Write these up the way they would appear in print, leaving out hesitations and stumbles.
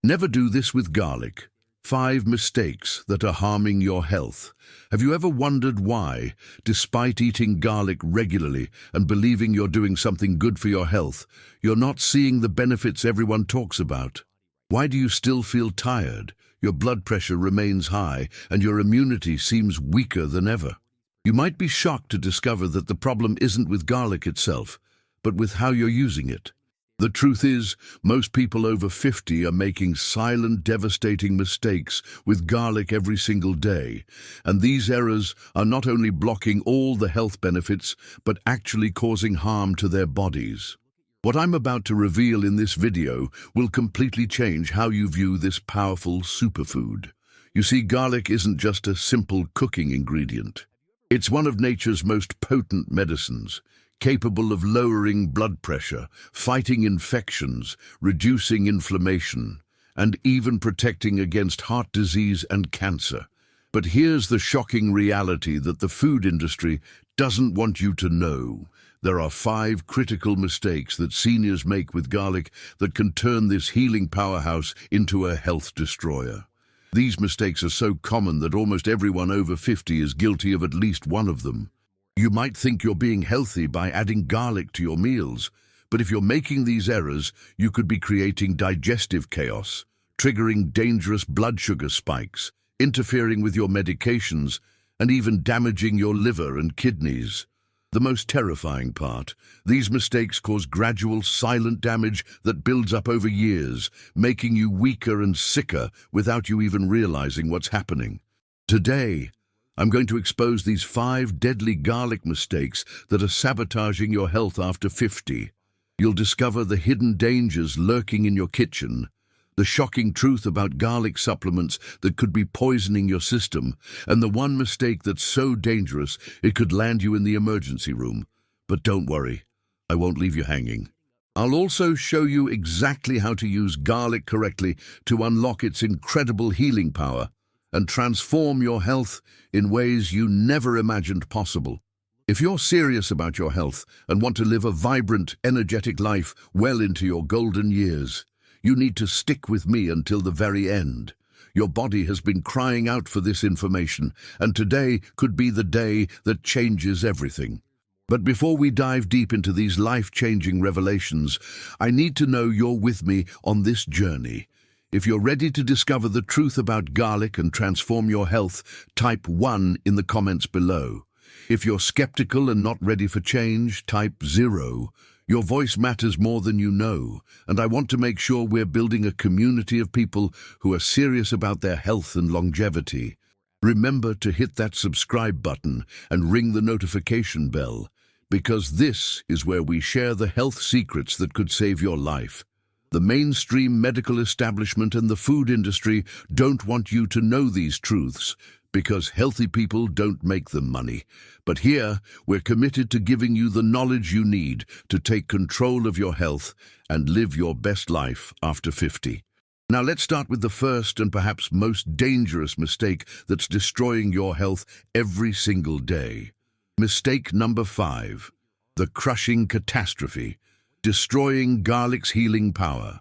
Never do this with garlic. 5 mistakes that are harming your health. Have you ever wondered why, despite eating garlic regularly and believing you're doing something good for your health, you're not seeing the benefits everyone talks about? Why do you still feel tired? Your blood pressure remains high and your immunity seems weaker than ever. You might be shocked to discover that the problem isn't with garlic itself, but with how you're using it. The truth is, most people over 50 are making silent, devastating mistakes with garlic every single day, and these errors are not only blocking all the health benefits, but actually causing harm to their bodies. What I'm about to reveal in this video will completely change how you view this powerful superfood. You see, garlic isn't just a simple cooking ingredient. It's one of nature's most potent medicines, capable of lowering blood pressure, fighting infections, reducing inflammation, and even protecting against heart disease and cancer. But here's the shocking reality that the food industry doesn't want you to know. There are 5 critical mistakes that seniors make with garlic that can turn this healing powerhouse into a health destroyer. These mistakes are so common that almost everyone over 50 is guilty of at least one of them. You might think you're being healthy by adding garlic to your meals, but if you're making these errors, you could be creating digestive chaos, triggering dangerous blood sugar spikes, interfering with your medications, and even damaging your liver and kidneys. The most terrifying part, these mistakes cause gradual, silent damage that builds up over years, making you weaker and sicker without you even realizing what's happening. Today, I'm going to expose these 5 deadly garlic mistakes that are sabotaging your health after 50. You'll discover the hidden dangers lurking in your kitchen, the shocking truth about garlic supplements that could be poisoning your system, and the one mistake that's so dangerous it could land you in the emergency room. But don't worry, I won't leave you hanging. I'll also show you exactly how to use garlic correctly to unlock its incredible healing power and transform your health in ways you never imagined possible. If you're serious about your health and want to live a vibrant, energetic life well into your golden years, you need to stick with me until the very end. Your body has been crying out for this information, and today could be the day that changes everything. But before we dive deep into these life-changing revelations, I need to know you're with me on this journey. If you're ready to discover the truth about garlic and transform your health, type 1 in the comments below. If you're skeptical and not ready for change, type 0. Your voice matters more than you know, and I want to make sure we're building a community of people who are serious about their health and longevity. Remember to hit that subscribe button and ring the notification bell, because this is where we share the health secrets that could save your life. The mainstream medical establishment and the food industry don't want you to know these truths because healthy people don't make them money. But here, we're committed to giving you the knowledge you need to take control of your health and live your best life after 50. Now let's start with the first and perhaps most dangerous mistake that's destroying your health every single day. Mistake number 5, the crushing catastrophe. Destroying garlic's healing power.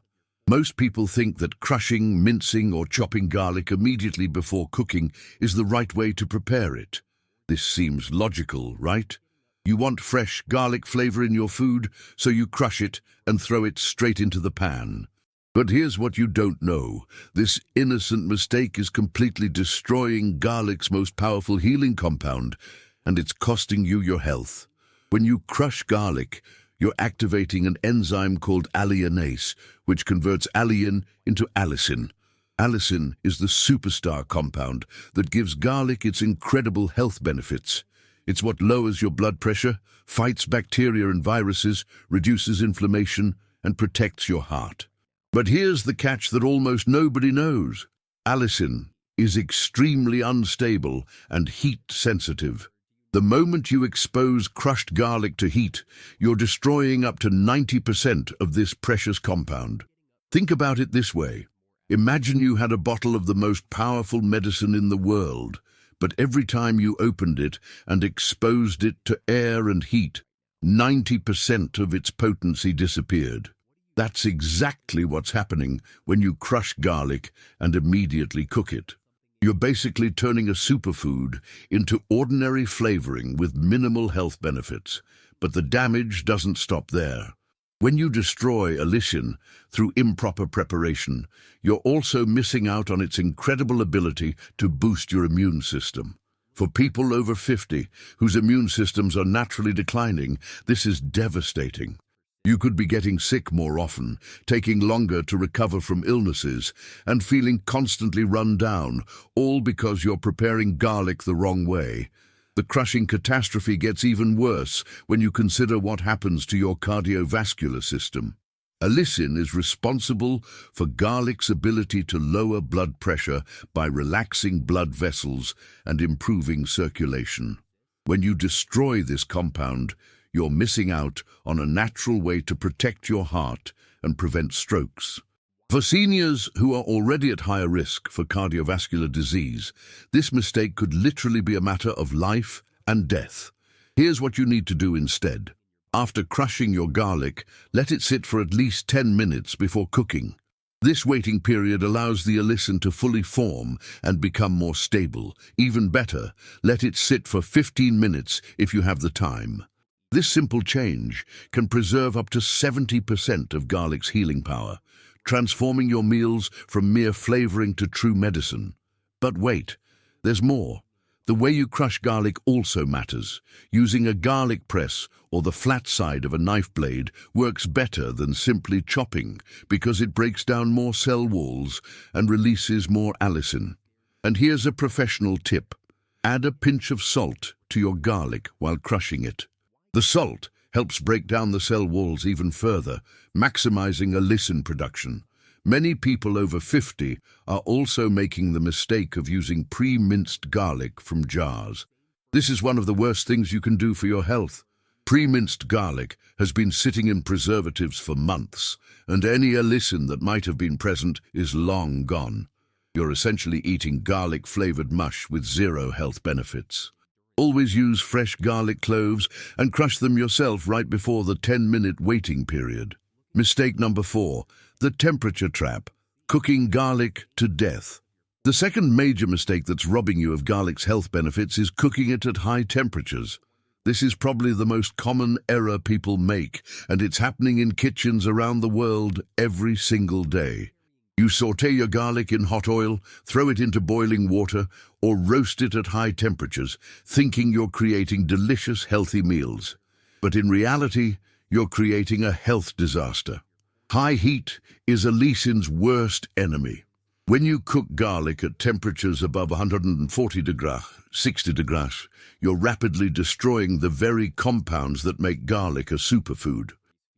Most people think that crushing, mincing, or chopping garlic immediately before cooking is the right way to prepare it. This seems logical, right? You want fresh garlic flavor in your food, so you crush it and throw it straight into the pan. But here's what you don't know. This innocent mistake is completely destroying garlic's most powerful healing compound, and it's costing you your health. When you crush garlic, you're activating an enzyme called alliinase, which converts alliin into allicin. Allicin is the superstar compound that gives garlic its incredible health benefits. It's what lowers your blood pressure, fights bacteria and viruses, reduces inflammation, and protects your heart. But here's the catch that almost nobody knows. Allicin is extremely unstable and heat-sensitive. The moment you expose crushed garlic to heat, you're destroying up to 90% of this precious compound. Think about it this way. Imagine you had a bottle of the most powerful medicine in the world, but every time you opened it and exposed it to air and heat, 90% of its potency disappeared. That's exactly what's happening when you crush garlic and immediately cook it. You're basically turning a superfood into ordinary flavoring with minimal health benefits. But the damage doesn't stop there. When you destroy allicin through improper preparation, you're also missing out on its incredible ability to boost your immune system. For people over 50 whose immune systems are naturally declining, this is devastating. You could be getting sick more often, taking longer to recover from illnesses, and feeling constantly run down, all because you're preparing garlic the wrong way. The crushing catastrophe gets even worse when you consider what happens to your cardiovascular system. Allicin is responsible for garlic's ability to lower blood pressure by relaxing blood vessels and improving circulation. When you destroy this compound, you're missing out on a natural way to protect your heart and prevent strokes. For seniors who are already at higher risk for cardiovascular disease, this mistake could literally be a matter of life and death. Here's what you need to do instead. After crushing your garlic, let it sit for at least 10 minutes before cooking. This waiting period allows the allicin to fully form and become more stable. Even better, let it sit for 15 minutes if you have the time. This simple change can preserve up to 70% of garlic's healing power, transforming your meals from mere flavoring to true medicine. But wait, there's more. The way you crush garlic also matters. Using a garlic press or the flat side of a knife blade works better than simply chopping because it breaks down more cell walls and releases more allicin. And here's a professional tip. Add a pinch of salt to your garlic while crushing it. The salt helps break down the cell walls even further, maximizing allicin production. Many people over 50 are also making the mistake of using pre-minced garlic from jars. This is one of the worst things you can do for your health. Pre-minced garlic has been sitting in preservatives for months, and any allicin that might have been present is long gone. You're essentially eating garlic-flavored mush with zero health benefits. Always use fresh garlic cloves and crush them yourself right before the 10-minute waiting period. Mistake number 4, the temperature trap, cooking garlic to death. The second major mistake that's robbing you of garlic's health benefits is cooking it at high temperatures. This is probably the most common error people make, and it's happening in kitchens around the world every single day. You saute your garlic in hot oil, throw it into boiling water, or roast it at high temperatures, thinking you're creating delicious, healthy meals. But in reality, you're creating a health disaster. High heat is allicin's worst enemy. When you cook garlic at temperatures above 140 degrees, 60 degrees, you're rapidly destroying the very compounds that make garlic a superfood.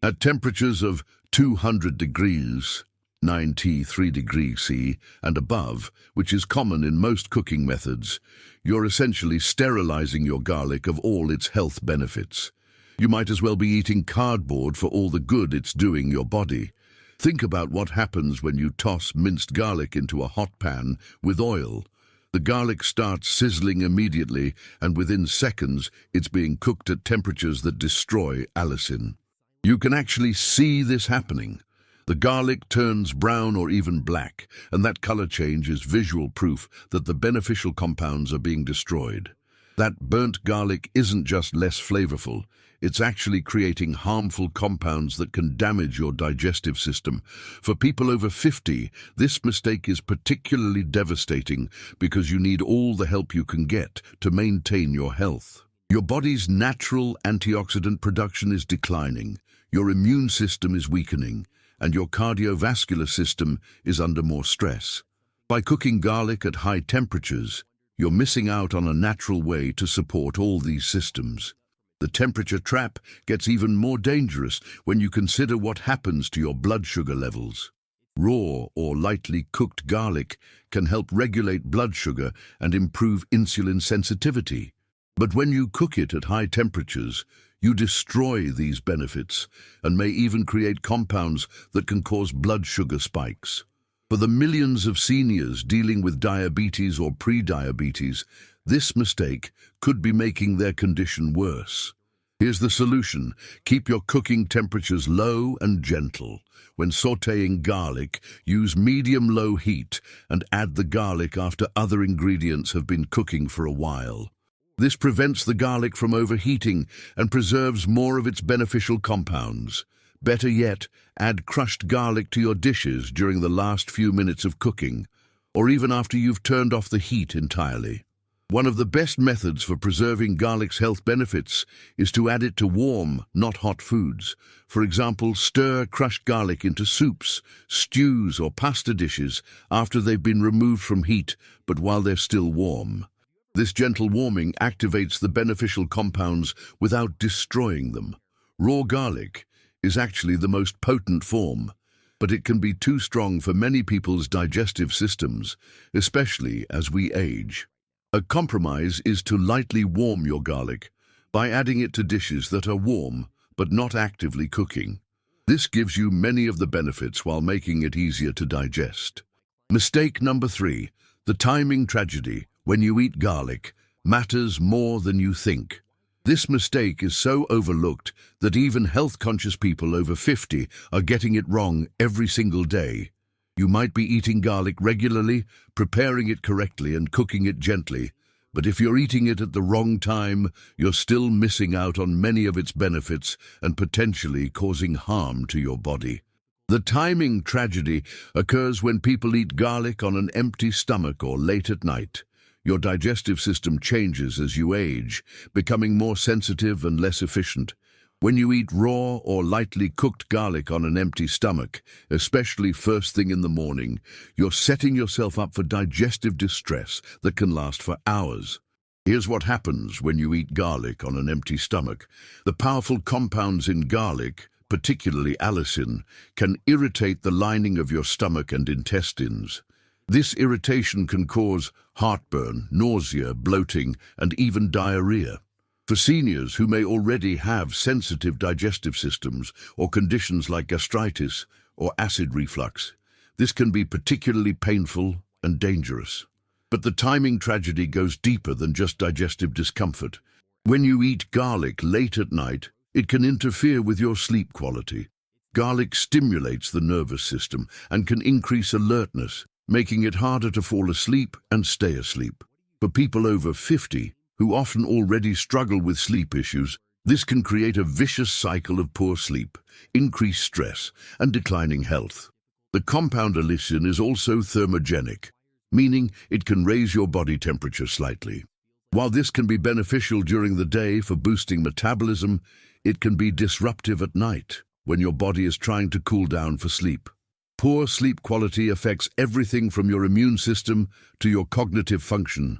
At temperatures of 200 degrees, 93 degrees C, and above, which is common in most cooking methods, you're essentially sterilizing your garlic of all its health benefits. You might as well be eating cardboard for all the good it's doing your body. Think about what happens when you toss minced garlic into a hot pan with oil. The garlic starts sizzling immediately, and within seconds, it's being cooked at temperatures that destroy allicin. You can actually see this happening. The garlic turns brown or even black, and that color change is visual proof that the beneficial compounds are being destroyed. That burnt garlic isn't just less flavorful, it's actually creating harmful compounds that can damage your digestive system. For people over 50, this mistake is particularly devastating because you need all the help you can get to maintain your health. Your body's natural antioxidant production is declining, your immune system is weakening, and your cardiovascular system is under more stress. By cooking garlic at high temperatures, you're missing out on a natural way to support all these systems. The temperature trap gets even more dangerous when you consider what happens to your blood sugar levels. Raw or lightly cooked garlic can help regulate blood sugar and improve insulin sensitivity. But when you cook it at high temperatures, you destroy these benefits and may even create compounds that can cause blood sugar spikes. For the millions of seniors dealing with diabetes or pre-diabetes, this mistake could be making their condition worse. Here's the solution. Keep your cooking temperatures low and gentle. When sautéing garlic, use medium-low heat and add the garlic after other ingredients have been cooking for a while. This prevents the garlic from overheating and preserves more of its beneficial compounds. Better yet, add crushed garlic to your dishes during the last few minutes of cooking, or even after you've turned off the heat entirely. One of the best methods for preserving garlic's health benefits is to add it to warm, not hot foods. For example, stir crushed garlic into soups, stews, or pasta dishes after they've been removed from heat, but while they're still warm. This gentle warming activates the beneficial compounds without destroying them. Raw garlic is actually the most potent form, but it can be too strong for many people's digestive systems, especially as we age. A compromise is to lightly warm your garlic by adding it to dishes that are warm but not actively cooking. This gives you many of the benefits while making it easier to digest. Mistake number 3. The timing tragedy. When you eat garlic, matters more than you think. This mistake is so overlooked that even health-conscious people over 50 are getting it wrong every single day. You might be eating garlic regularly, preparing it correctly and cooking it gently, but if you're eating it at the wrong time, you're still missing out on many of its benefits and potentially causing harm to your body. The timing tragedy occurs when people eat garlic on an empty stomach or late at night. Your digestive system changes as you age, becoming more sensitive and less efficient. When you eat raw or lightly cooked garlic on an empty stomach, especially first thing in the morning, you're setting yourself up for digestive distress that can last for hours. Here's what happens when you eat garlic on an empty stomach. The powerful compounds in garlic, particularly allicin, can irritate the lining of your stomach and intestines. This irritation can cause heartburn, nausea, bloating, and even diarrhea. For seniors who may already have sensitive digestive systems or conditions like gastritis or acid reflux, this can be particularly painful and dangerous. But the timing tragedy goes deeper than just digestive discomfort. When you eat garlic late at night, it can interfere with your sleep quality. Garlic stimulates the nervous system and can increase alertness, making it harder to fall asleep and stay asleep. For people over 50, who often already struggle with sleep issues, this can create a vicious cycle of poor sleep, increased stress, and declining health. The compound allicin is also thermogenic, meaning it can raise your body temperature slightly. While this can be beneficial during the day for boosting metabolism, it can be disruptive at night when your body is trying to cool down for sleep. Poor sleep quality affects everything from your immune system to your cognitive function.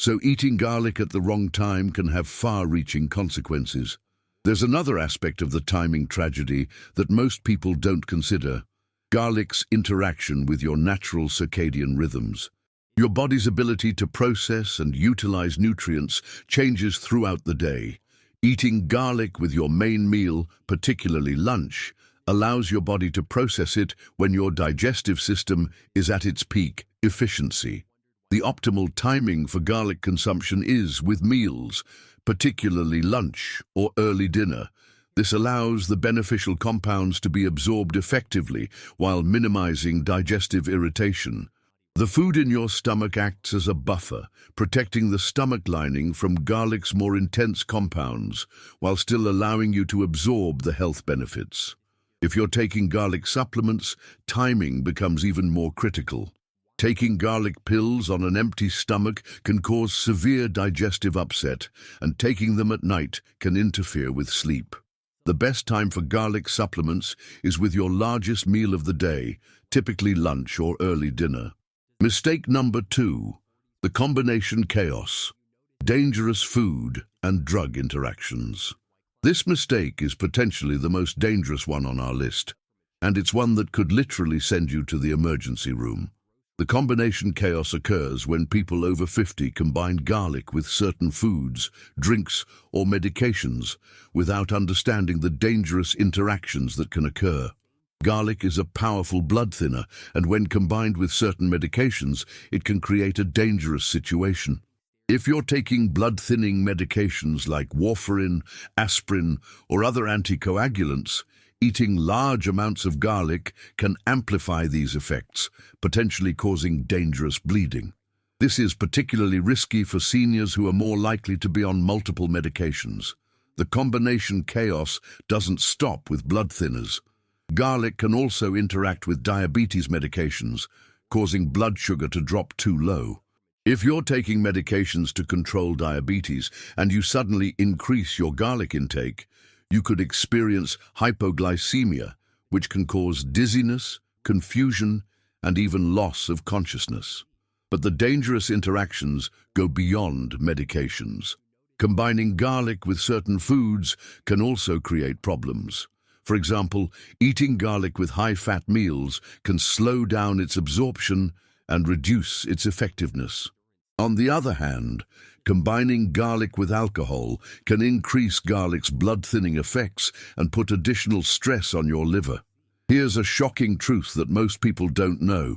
So eating garlic at the wrong time can have far-reaching consequences. There's another aspect of the timing tragedy that most people don't consider: garlic's interaction with your natural circadian rhythms. Your body's ability to process and utilize nutrients changes throughout the day. Eating garlic with your main meal, particularly lunch, allows your body to process it when your digestive system is at its peak efficiency. The optimal timing for garlic consumption is with meals, particularly lunch or early dinner. This allows the beneficial compounds to be absorbed effectively while minimizing digestive irritation. The food in your stomach acts as a buffer, protecting the stomach lining from garlic's more intense compounds, while still allowing you to absorb the health benefits. If you're taking garlic supplements, timing becomes even more critical. Taking garlic pills on an empty stomach can cause severe digestive upset, and taking them at night can interfere with sleep. The best time for garlic supplements is with your largest meal of the day, typically lunch or early dinner. Mistake number 2. The combination chaos. Dangerous food and drug interactions. This mistake is potentially the most dangerous one on our list, and it's one that could literally send you to the emergency room. The combination chaos occurs when people over 50 combine garlic with certain foods, drinks, or medications without understanding the dangerous interactions that can occur. Garlic is a powerful blood thinner, and when combined with certain medications, it can create a dangerous situation. If you're taking blood-thinning medications like warfarin, aspirin, or other anticoagulants, eating large amounts of garlic can amplify these effects, potentially causing dangerous bleeding. This is particularly risky for seniors who are more likely to be on multiple medications. The combination chaos doesn't stop with blood thinners. Garlic can also interact with diabetes medications, causing blood sugar to drop too low. If you're taking medications to control diabetes and you suddenly increase your garlic intake, you could experience hypoglycemia, which can cause dizziness, confusion, and even loss of consciousness. But the dangerous interactions go beyond medications. Combining garlic with certain foods can also create problems. For example, eating garlic with high-fat meals can slow down its absorption and reduce its effectiveness. On the other hand, combining garlic with alcohol can increase garlic's blood-thinning effects and put additional stress on your liver. Here's a shocking truth that most people don't know.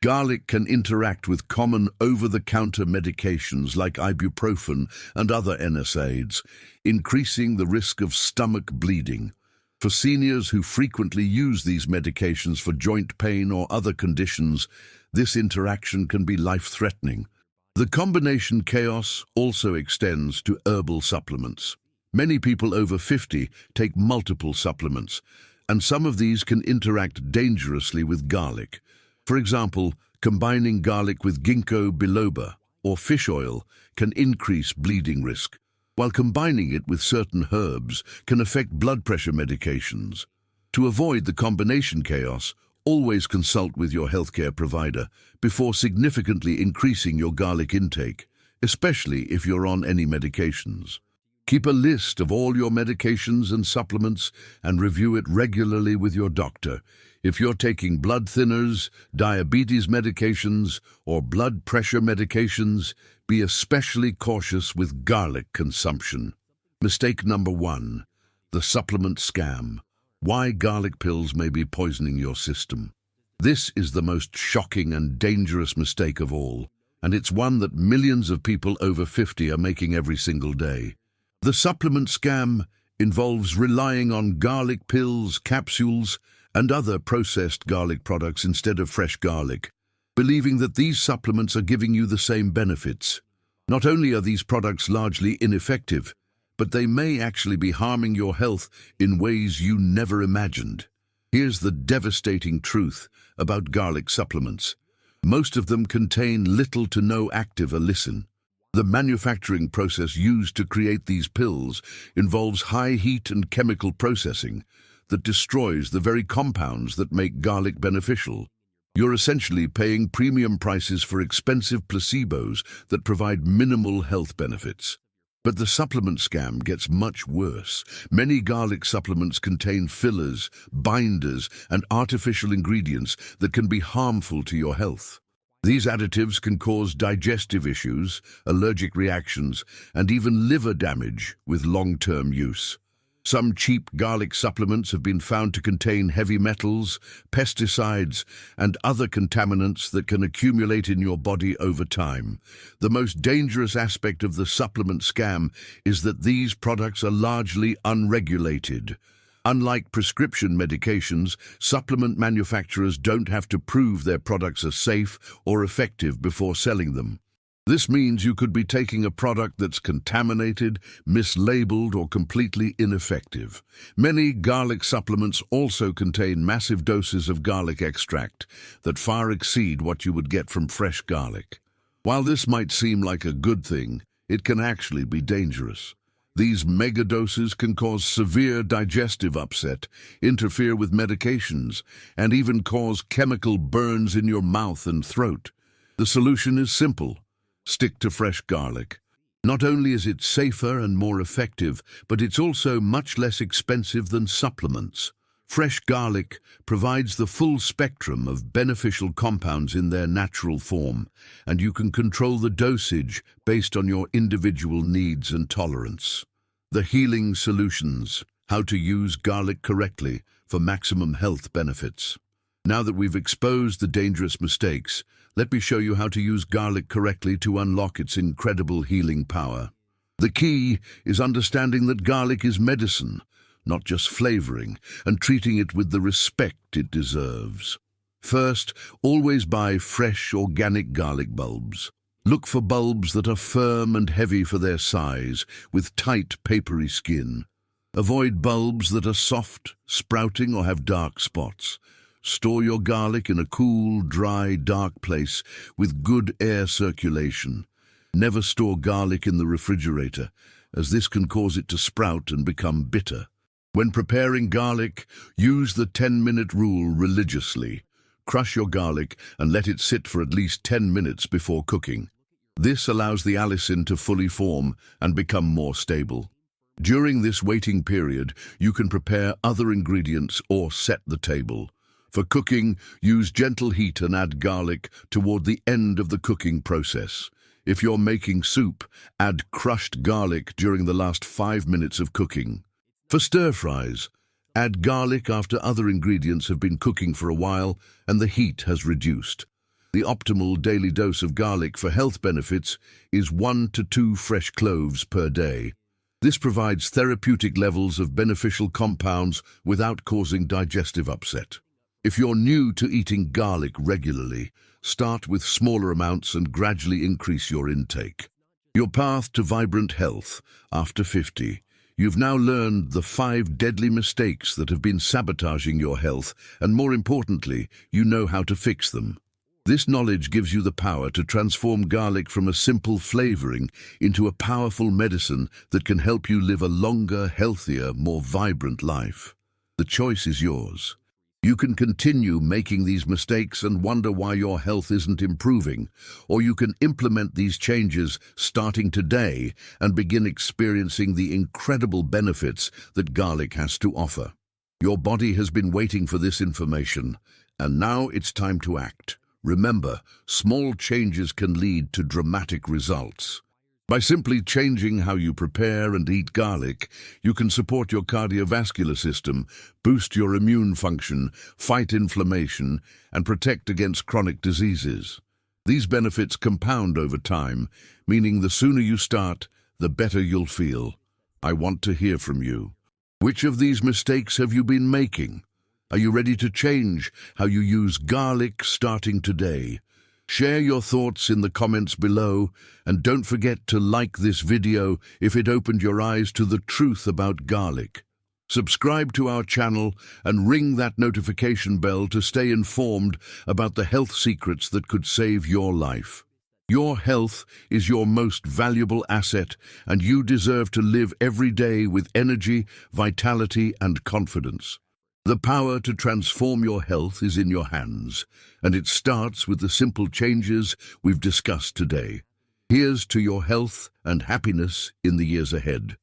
Garlic can interact with common over-the-counter medications like ibuprofen and other NSAIDs, increasing the risk of stomach bleeding. For seniors who frequently use these medications for joint pain or other conditions, this interaction can be life-threatening. The combination chaos also extends to herbal supplements. Many people over 50 take multiple supplements, and some of these can interact dangerously with garlic. For example, combining garlic with ginkgo biloba or fish oil can increase bleeding risk, while combining it with certain herbs can affect blood pressure medications. To avoid the combination chaos, always consult with your healthcare provider before significantly increasing your garlic intake, especially if you're on any medications. Keep a list of all your medications and supplements and review it regularly with your doctor. If you're taking blood thinners, diabetes medications, or blood pressure medications, be especially cautious with garlic consumption. Mistake number 1, the supplement scam. Why garlic pills may be poisoning your system. This is the most shocking and dangerous mistake of all, and it's one that millions of people over 50 are making every single day. The supplement scam involves relying on garlic pills, capsules, and other processed garlic products instead of fresh garlic, believing that these supplements are giving you the same benefits. Not only are these products largely ineffective, but they may actually be harming your health in ways you never imagined. Here's the devastating truth about garlic supplements. Most of them contain little to no active allicin. The manufacturing process used to create these pills involves high heat and chemical processing that destroys the very compounds that make garlic beneficial. You're essentially paying premium prices for expensive placebos that provide minimal health benefits. But the supplement scam gets much worse. Many garlic supplements contain fillers, binders, and artificial ingredients that can be harmful to your health. These additives can cause digestive issues, allergic reactions, and even liver damage with long-term use. Some cheap garlic supplements have been found to contain heavy metals, pesticides, and other contaminants that can accumulate in your body over time. The most dangerous aspect of the supplement scam is that these products are largely unregulated. Unlike prescription medications, supplement manufacturers don't have to prove their products are safe or effective before selling them. This means you could be taking a product that's contaminated, mislabeled, or completely ineffective. Many garlic supplements also contain massive doses of garlic extract that far exceed what you would get from fresh garlic. While this might seem like a good thing, it can actually be dangerous. These megadoses can cause severe digestive upset, interfere with medications, and even cause chemical burns in your mouth and throat. The solution is simple. Stick to fresh garlic. Not only is it safer and more effective, but it's also much less expensive than supplements. Fresh garlic provides the full spectrum of beneficial compounds in their natural form, and you can control the dosage based on your individual needs and tolerance. The Healing Solutions: How to use garlic correctly for maximum health benefits. Now that we've exposed the dangerous mistakes, Let me show you how to use garlic correctly to unlock its incredible healing power. The key is understanding that garlic is medicine, not just flavoring, and treating it with the respect it deserves. First, always buy fresh, organic garlic bulbs. Look for bulbs that are firm and heavy for their size, with tight, papery skin. Avoid bulbs that are soft, sprouting, or have dark spots. Store your garlic in a cool, dry, dark place with good air circulation. Never store garlic in the refrigerator, as this can cause it to sprout and become bitter. When preparing garlic, use the 10-minute rule religiously. Crush your garlic and let it sit for at least 10 minutes before cooking. This allows the allicin to fully form and become more stable. During this waiting period, you can prepare other ingredients or set the table. For cooking, use gentle heat and add garlic toward the end of the cooking process. If you're making soup, add crushed garlic during the last 5 minutes of cooking. For stir-fries, add garlic after other ingredients have been cooking for a while and the heat has reduced. The optimal daily dose of garlic for health benefits is 1 to 2 fresh cloves per day. This provides therapeutic levels of beneficial compounds without causing digestive upset. If you're new to eating garlic regularly, start with smaller amounts and gradually increase your intake. Your path to vibrant health after 50. You've now learned the 5 deadly mistakes that have been sabotaging your health, and more importantly, you know how to fix them. This knowledge gives you the power to transform garlic from a simple flavoring into a powerful medicine that can help you live a longer, healthier, more vibrant life. The choice is yours. You can continue making these mistakes and wonder why your health isn't improving, or you can implement these changes starting today and begin experiencing the incredible benefits that garlic has to offer. Your body has been waiting for this information, and now it's time to act. Remember, small changes can lead to dramatic results. By simply changing how you prepare and eat garlic, you can support your cardiovascular system, boost your immune function, fight inflammation, and protect against chronic diseases. These benefits compound over time, meaning the sooner you start, the better you'll feel. I want to hear from you. Which of these mistakes have you been making? Are you ready to change how you use garlic starting today? Share your thoughts in the comments below, and don't forget to like this video if it opened your eyes to the truth about garlic. Subscribe to our channel and ring that notification bell to stay informed about the health secrets that could save your life. Your health is your most valuable asset, and you deserve to live every day with energy, vitality, and confidence. The power to transform your health is in your hands, and it starts with the simple changes we've discussed today. Here's to your health and happiness in the years ahead.